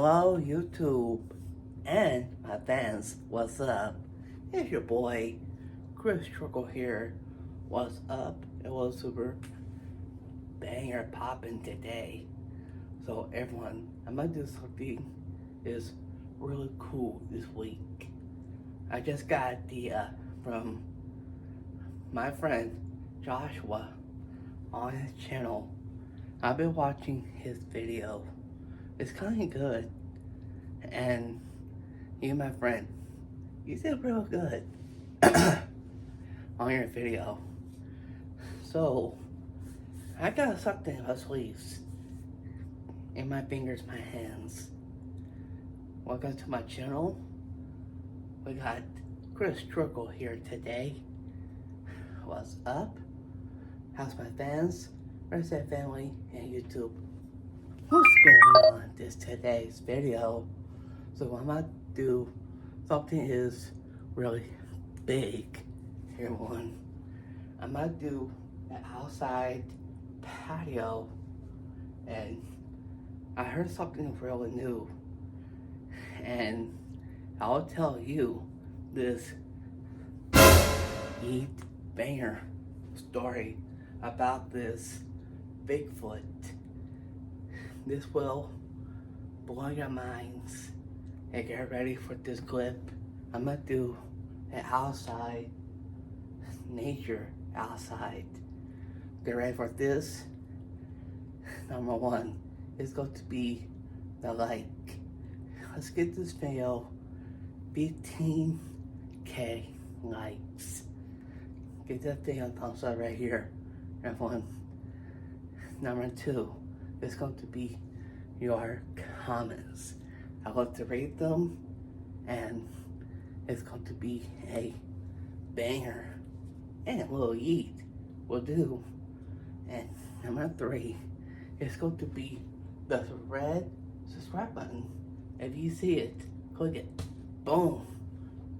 Hello YouTube and my fans, what's up? It's your boy Chris Trickel here. What's up? It was super banger popping today. So everyone, I'm gonna do something is really cool this week. I just got the from my friend Joshua on his channel. I've been watching his video. It's kind of good, and you, my friend, you did real good on your video. So I got something in my sleeves, in my fingers, my hands. Welcome to my channel. We got Chris Trickel here today. What's up? How's my fans, Reset family, and YouTube? What's going on this today's video? So I'm gonna do something is really big, everyone. I'm gonna do an outside patio, and I heard something really new, and I'll tell you this neat banger story about this Bigfoot. This will blow your minds. And get ready for this clip. I'm gonna do an outside, nature outside. Get ready for this. Number one is going to be the like. Let's get this video 15K likes. Get that thing on thumbs up right here, everyone. Number two is going to be your comments. I love to read them, and it's going to be a banger, and a little yeet will do. And number three is going to be the red subscribe button. If you see it, click it. Boom.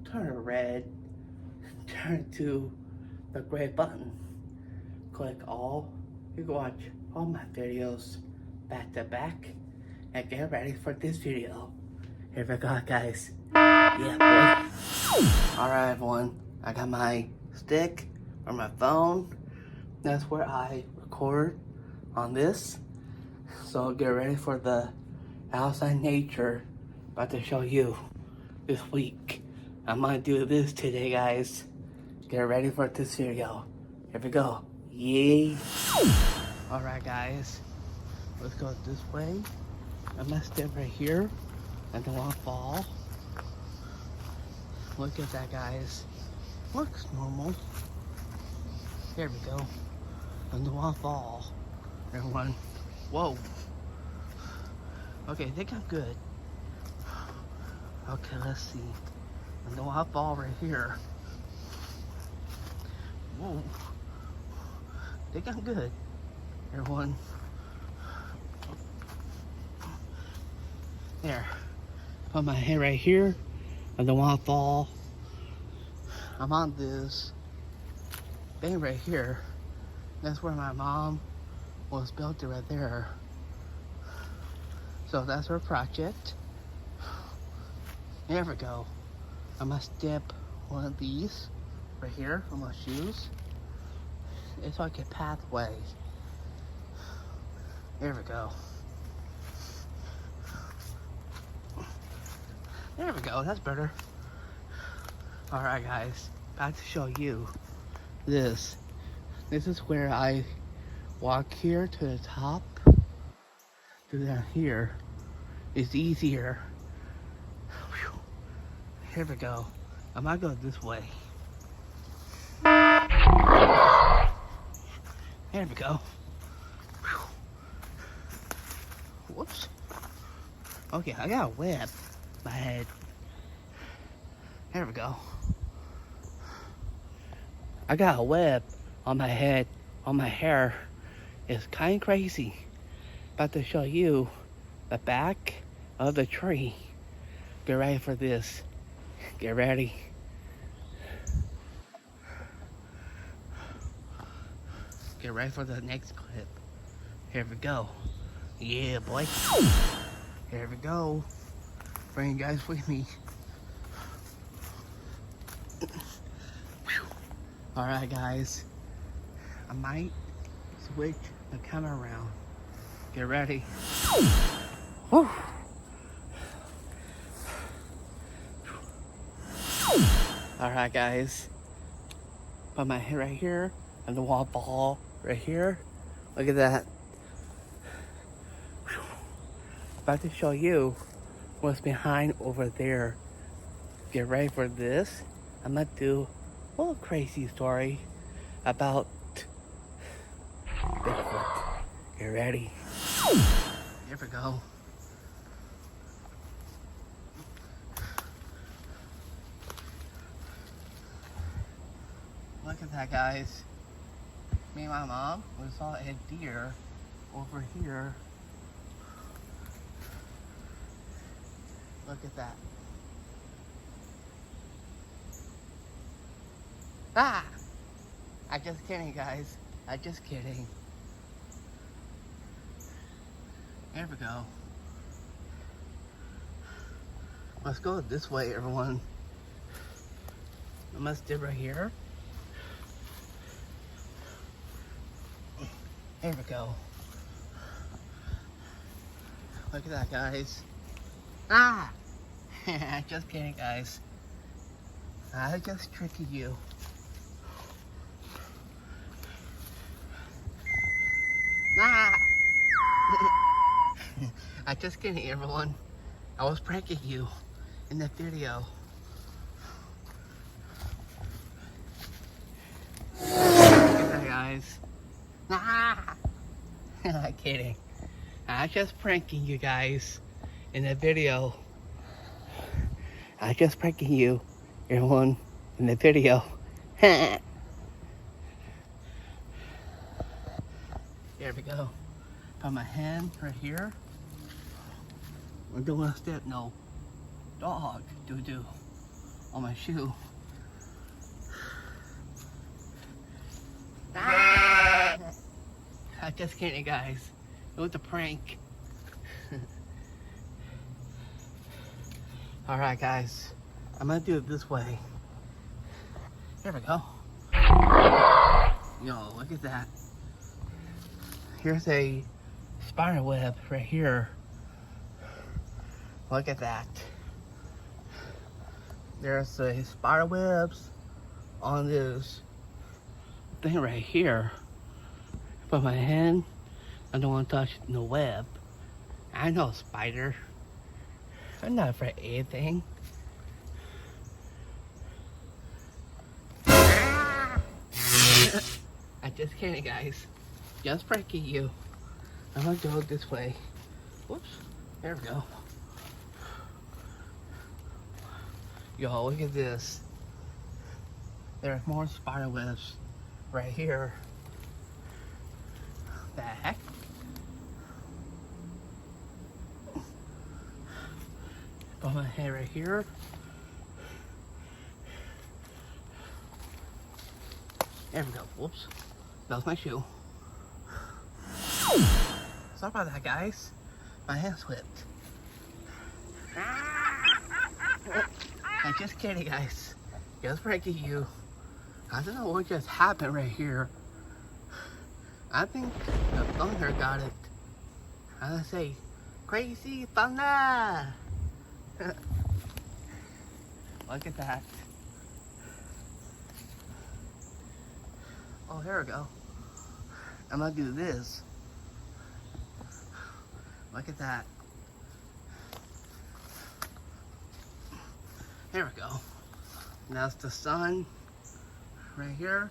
Turn it red. Turn to the gray button. Click all. You can watch all my videos back to back. And get ready for this video. Here we go, guys. Yeah, boy. Alright, everyone. I got my stick or my phone. That's where I record on this. So get ready for the outside nature about to show you this week. I'm gonna do this today, guys. Get ready for this video. Here we go. Yay. Alright, guys. Let's go this way. I'm gonna step right here. I don't want to fall. Look at that, guys. Looks normal. There we go. I don't want to fall. Everyone. Whoa. Okay, I think I'm good. Okay, let's see. I don't want to fall right here. Whoa. I think I'm good. Everyone. There. Put my head right here. I don't want to fall. I'm on this thing right here. That's where my mom was built right there. So that's her project. There we go. I'm gonna step one of these right here on my shoes. It's like a pathway. There we go. There we go, that's better. Alright, guys, back to show you this. This is where I walk here to the top. Do down here. It's easier. Whew. Here we go. I might go this way. There we go. Whew. Whoops. Okay, I got a web. My head. There we go. I got a web on my head, on my hair. It's kind of crazy. About to show you the back of the tree. Get ready for this. Get ready. Get ready for the next clip. Here we go. Yeah, boy. Here we go. Bring you guys with me. Alright guys, I might switch the camera around. Get ready. Woo. Alright guys, put my head right here and the wall ball right here. Look at that. About to show you what's behind over there. Get ready for this. I'm gonna do a little crazy story about Bigfoot. Get ready. Here we go. Look at that, guys. Me and my mom, we saw a deer over here. Look at that. Ah! I'm just kidding, guys. I'm just kidding. Here we go. Let's go this way, everyone. I must do right here. Here we go. Look at that, guys. Ah! Just kidding, guys. I just tricked you. Ah! I'm just kidding, everyone. I was pranking you in the video. Look at that, guys. Ah! I'm kidding. I'm just pranking you guys in the video. I'm just pranking you, everyone, in the video. Here we go. Put my hand right here. We're doing a step, no. Dog doo-doo on my shoe. Ah! I'm just kidding, guys. It was a prank. Alright, guys. I'm gonna do it this way. Here we go. Yo, look at that. Here's a spider web right here. Look at that. There's a spider webs on this thing right here. Put my hand. I don't want to touch the web. I know a spider. I'm not afraid of anything. I'm just kidding, guys. Just pranking you. I'm gonna go this way. Whoops. There we go. Yo, look at this. There's more spider webs right here. The heck? Put my head right here. There we go. Whoops. That was my shoe. Sorry about that, guys. My hand slipped. I'm just kidding, guys. Just pranking you. I don't know what just happened right here. I think the thunder got it. I'm gonna say, crazy thunder! Look at that. Oh, here we go. I'm gonna do this. Look at that. There we go. That's the sun right here.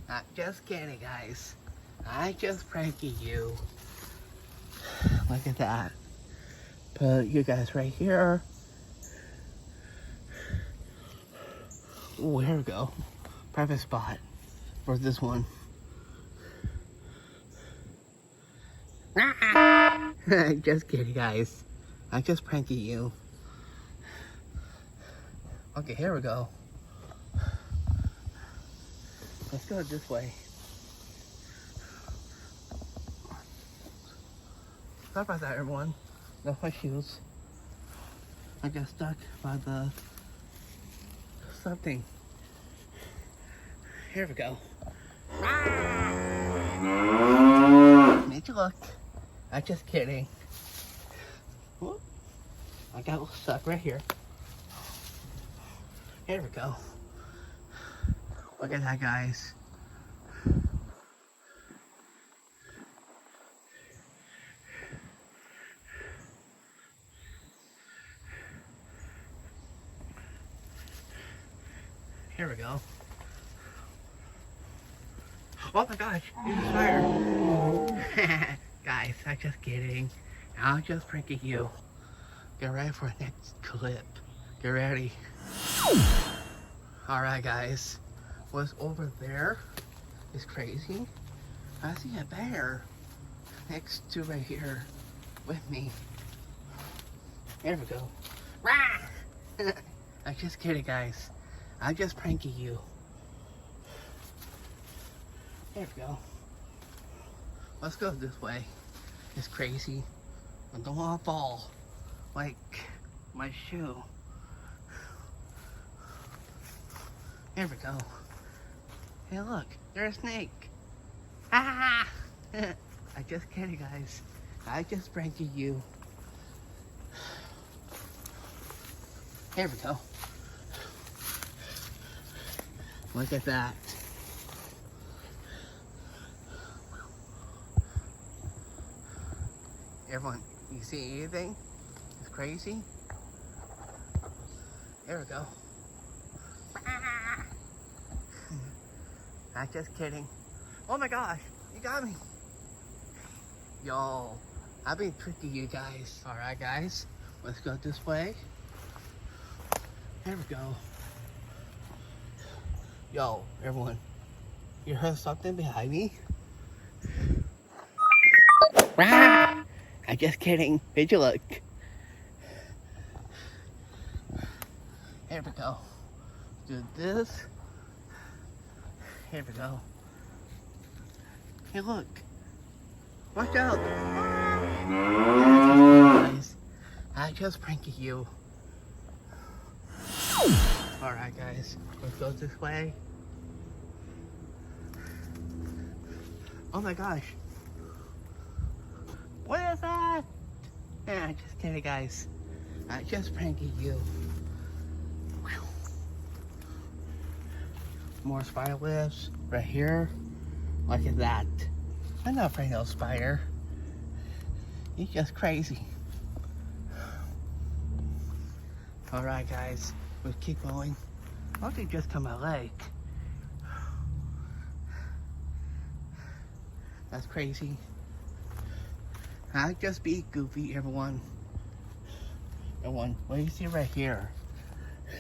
Not just kidding, guys. I just pranking you. Look at that. Put you guys right here. Oh, here we go. Perfect spot for this one. Just kidding, guys. I'm just pranking you. Okay, here we go. Let's go this way. Sorry about that, everyone. No, my shoes. I got stuck by the something. Here we go. Need you look. I'm just kidding. Whoop. I got stuck right here. Here we go. Look at that, guys. Here we go. Oh my gosh, it's fire. Guys, I'm just kidding. I'm just pranking you. Get ready for the next clip. Get ready. Alright guys, what's over there is crazy. I see a bear next to right here with me. There we go. I'm just kidding, guys. I'm just pranking you. There we go. Let's go this way. It's crazy. I don't want to fall like my shoe. There we go. Hey look, there's a snake. Ah! I'm just kidding, guys. I just pranking you. There we go. Look at that. Everyone, you see anything? It's crazy. There we go. I'm just kidding. Oh my gosh, you got me. Yo, I've been tricking you guys. Alright guys, let's go this way. There we go. Yo, everyone, you heard something behind me? I'm just kidding. Did you look? Here we go. Do this. Here we go. Hey, look. Watch out. Guys, I just pranking you. Alright, guys. Let's go this way. Oh my gosh. What is that? Yeah, just kidding, guys. I just pranking you. Whew. More spider webs right here. Look at that. I'm not afraid of a spider. He's just crazy. Alright, guys. We'll keep going. I think just to my leg. That's crazy. I just be goofy, everyone. Everyone, what do you see right here?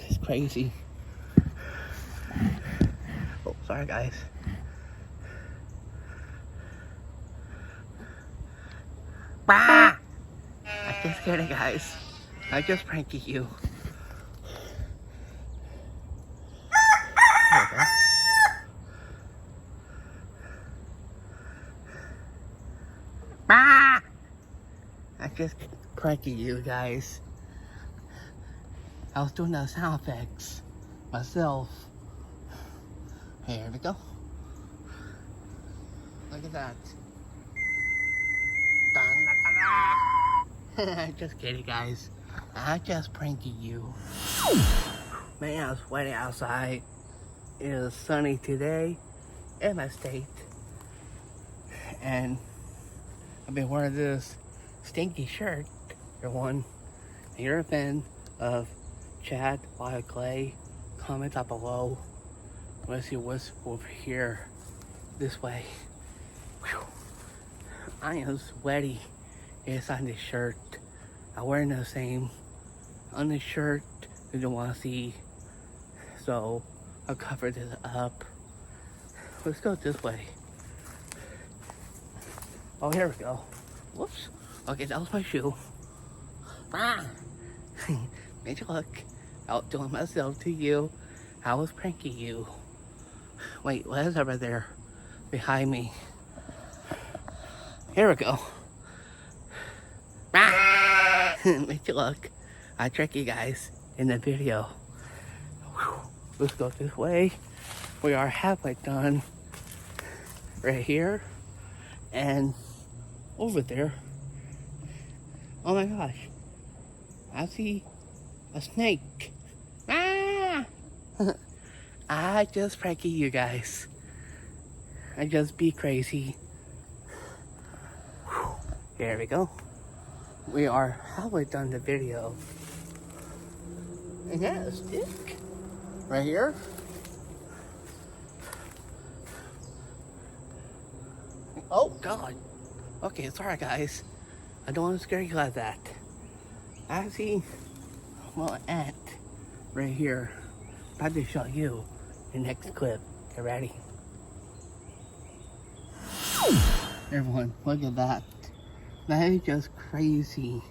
It's crazy. Oh, sorry guys. I'm just kidding, guys. I just pranking you. There we go. I'm just pranking you guys. I was doing those sound effects myself. Here we go. Look at that. Just kidding, guys. I'm just pranking you. Man, I was sweating outside. It is sunny today in my state. And I've been wearing this stinky shirt. Everyone, if you're a fan of Chad Wild Clay, comment down below. Let's see what's over here. This way. Whew. I am sweaty inside this shirt. I'm wearing the same on the shirt you don't want to see. So I'll cover this up. Let's go this way. Oh, here we go. Whoops. Okay, that was my shoe. Made you look. Outdoing myself to you. I was pranking you. Wait, what is over there behind me? Here we go. Make you look. I trick you guys in the video. Whew. Let's go this way. We are halfway done right here and over there. Oh my gosh. I see a snake. Ah! I just prank you guys. I just be crazy. Whew. There we go. We are halfway done the video. And that is a stick right here. Oh God. Okay, sorry guys. I don't want to scare you like that. I see an ant right here. About to show you the next clip. Get ready. Everyone, look at that. That is just crazy.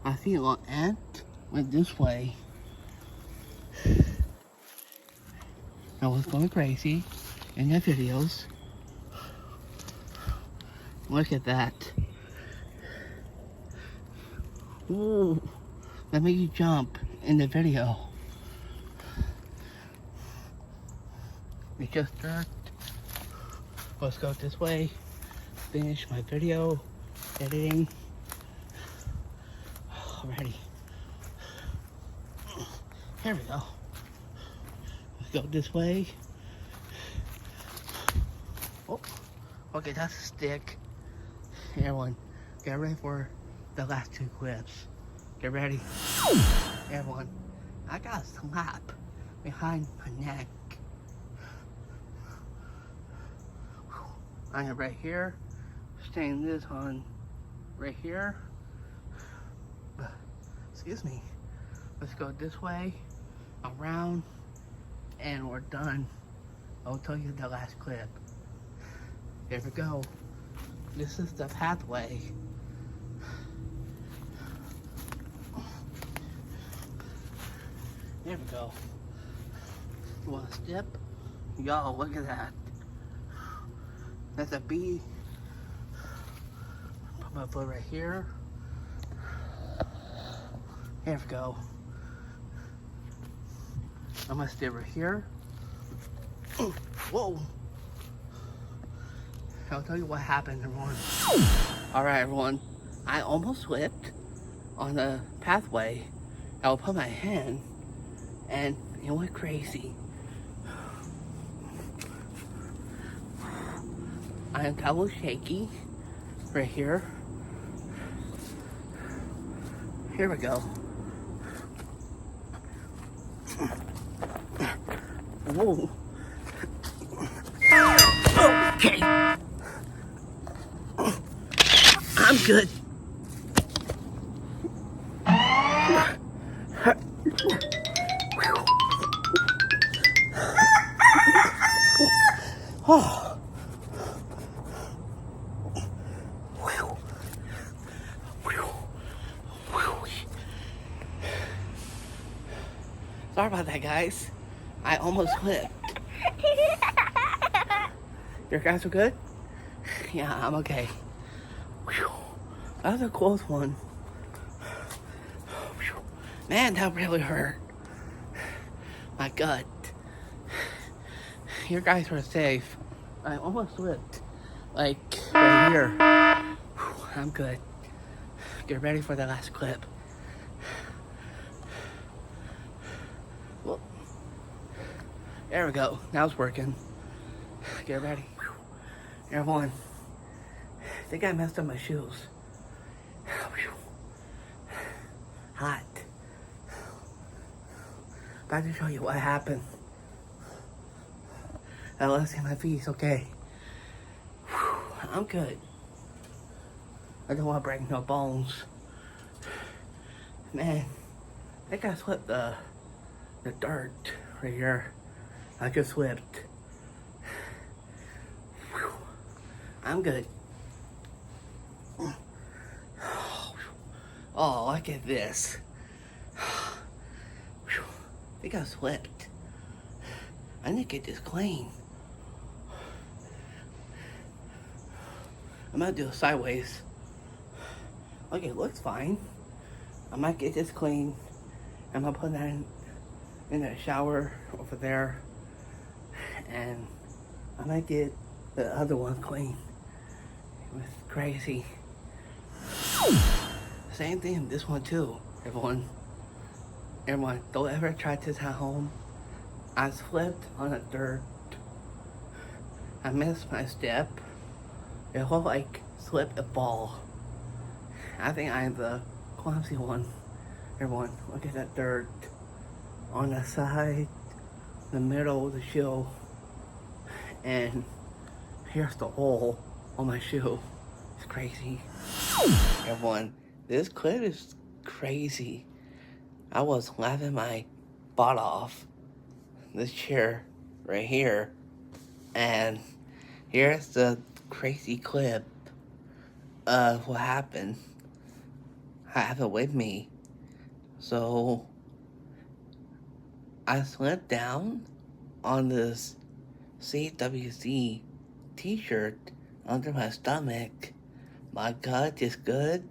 I see a little ant went this way. I was going crazy in the videos. Look at that. Ooh, let me jump in the video. It's just dirt. Let's go this way. Finish my video editing. Alrighty. Here we go. Let's go this way. Oh, okay, that's a stick. Everyone, get ready for the last two clips. Get ready. Everyone, I got a slap behind my neck. I am right here, staying this on right here. Excuse me. Let's go this way, around, and we're done. I'll tell you the last clip. Here we go. This is the pathway. There we go. You want to step? Yo, look at that. That's a bee. Put my foot right here. Here we go. I'm gonna stay right here. Whoa. I'll tell you what happened, everyone. Alright, everyone. I almost slipped on the pathway. I'll put my hand and it went crazy. I am a little shaky right here. Here we go. Whoa. Okay. I'm good. Oh. Sorry about that, guys. I almost slipped. You guys are good? Yeah, I'm okay. Whew. That was a close one. Whew. Man, that really hurt. My gut. You guys were safe. I almost slipped. Like, right here. Whew. I'm good. Get ready for the last clip. Well, there we go. Now it's working. Get ready. Everyone, I think I messed up my shoes. Hot. About to show you what happened. Let's see my feet. Okay. I'm good. I don't want to break no bones. Man, I think I slipped the dirt right here. I just slipped. Whew. I'm good. Oh, look at this. Whew. I think I slipped. I need to get this clean. I'm gonna do it sideways. Okay, it looks fine. I might get this clean. I'm gonna put that in the shower over there. And I might get the other one clean. It was crazy. Same thing, this one too. Everyone, don't ever try this at home. I slipped on the dirt. I missed my step. It looked like slip and fall. I think I'm the clumsy one. Everyone, look at that dirt on the side, the middle of the shoe, and here's the hole on my shoe. It's crazy. Everyone, this clip is crazy. I was laughing my butt off. This chair right here, and here's the crazy clip of what happened. I have it with me. So I slipped down on this CWC t-shirt under my stomach. My gut is good.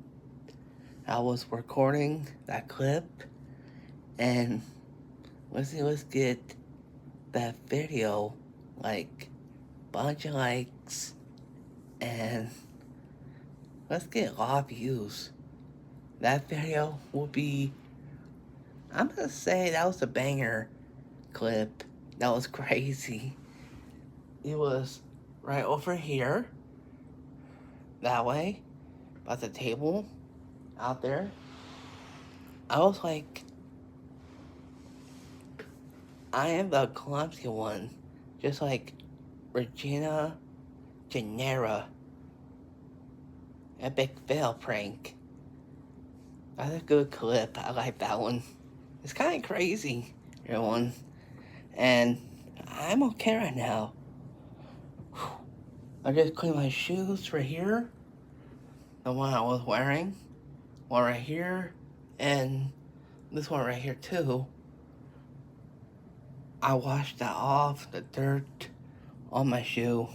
I was recording that clip, and let's get that video like bunch of likes, and let's get a lot of views. That video will be, I'm gonna say that was a banger clip. That was crazy. It was right over here, that way, by the table, out there. I was like, I am the clumsy one, just like Regina Genera. Epic fail prank. That's a good clip. I like that one. It's kind of crazy, everyone. And I'm okay right now. I just cleaned my shoes right here. The one I was wearing. One right here. And this one right here too. I washed that off, the dirt on my shoe.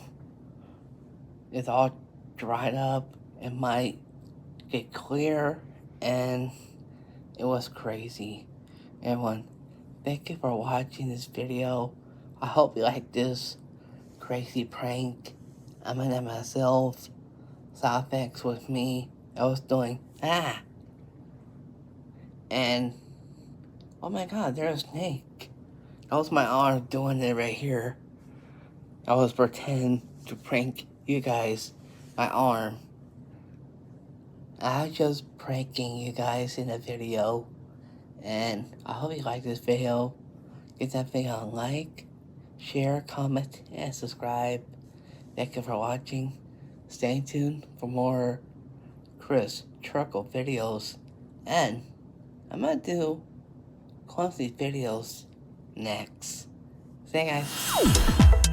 It's all dried up. It might get clear, and it was crazy. Everyone, thank you for watching this video. I hope you like this crazy prank. I'm gonna myself, sound effects with me. I was doing, and, oh my god, there's a snake. That was my arm doing it right here. I was pretending to prank you guys, my arm. I was just pranking you guys in a video, and I hope you like this video. Give that video a like, share, comment, and subscribe. Thank you for watching. Stay tuned for more Trickel videos, and I'm gonna do clumsy videos next. See you guys.